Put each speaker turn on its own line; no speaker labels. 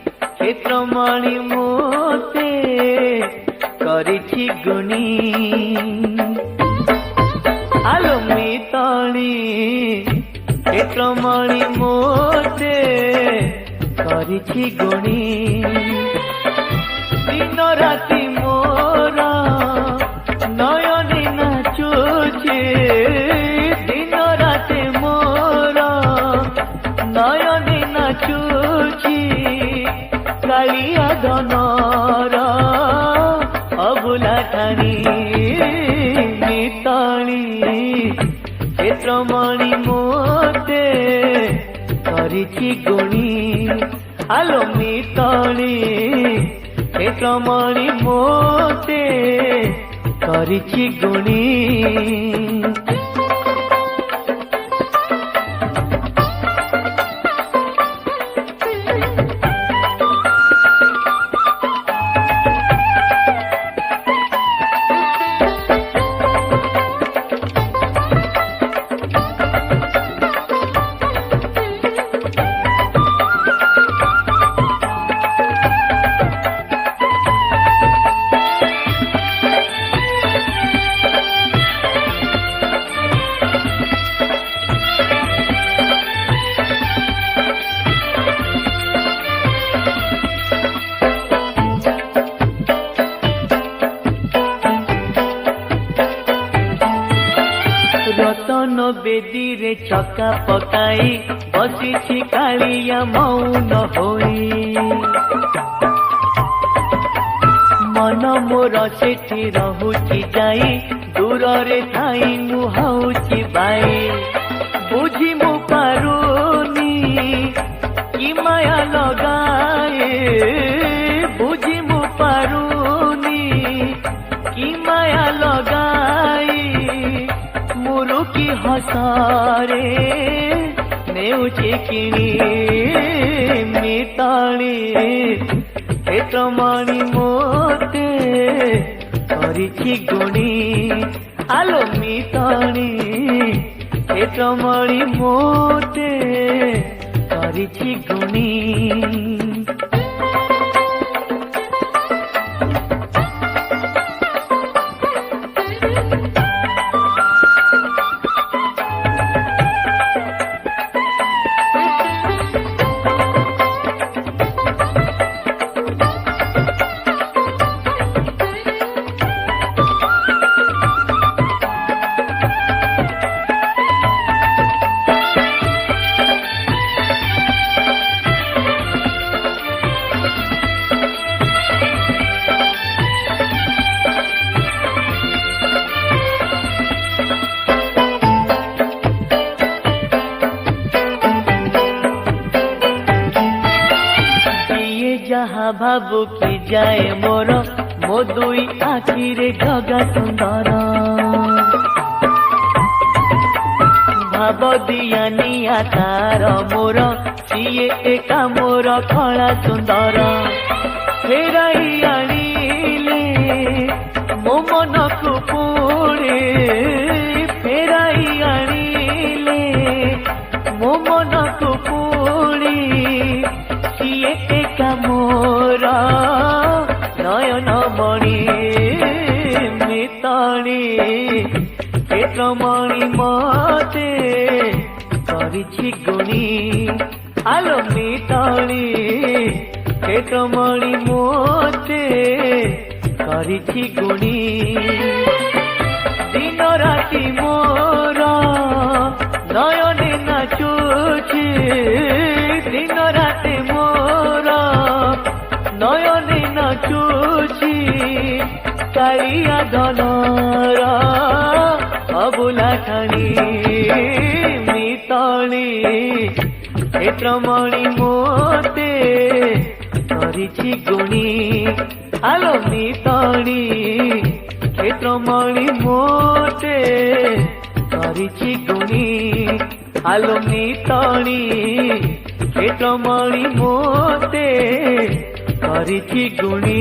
क्षेत्रमणि मोते करिछि गुणी आलो मिताणी क्षेत्रमणि मोते करिछि गुणी दिन राति मोरा नयने नाचुछि दिन राति मोरा नयने नाचुछि कालिया धनर अबुला ठाणी मिताणी क्षेत्रमणि मोते करिछि गुणी आलो मिताणी क्षेत्रमणि मोते करिछि गुणी रतन बेदी रे छक्का पकाई बसी कालिया मौन होई मन मोर सेठी रहुची जाई दूर रे थाई मुहाउची बाई बुझी मु पारुनी कि माया लगाए बुझी मु पारुनी कि माया लगाई मुरुकी हसारे नेउची किणी मिताणी क्षेत्रमणि मोते करिछि गुणी आलो मिताणी क्षेत्रमणि मोते करिछि गुणी जहाँ भावु कि जाए मोर मो दुई आखिरे गगा सुंदर भाव दिया निया तार मोर सीए एका मोर खला सुंदर फेराई आनिले मो मन को पुणे फेराई आनिले मो मन को पुणे सीए एका मोर नयन मणि मिताणी क्षेत्रमणि मोते करिछि गुणी आलो मिताणी क्षेत्रमणि मोते करिछि गुणी दिन राति मोर नयने नाचुछि दिन राति मोर नयने नाचुछि कालिया धनर सबुला ठाणी मितली क्षेत्रमणि मोते करिछि गुणी आलो मितली क्षेत्रमणि मोते करिछि गुणी आलो मितली क्षेत्रमणि मोते करिछि गुणी।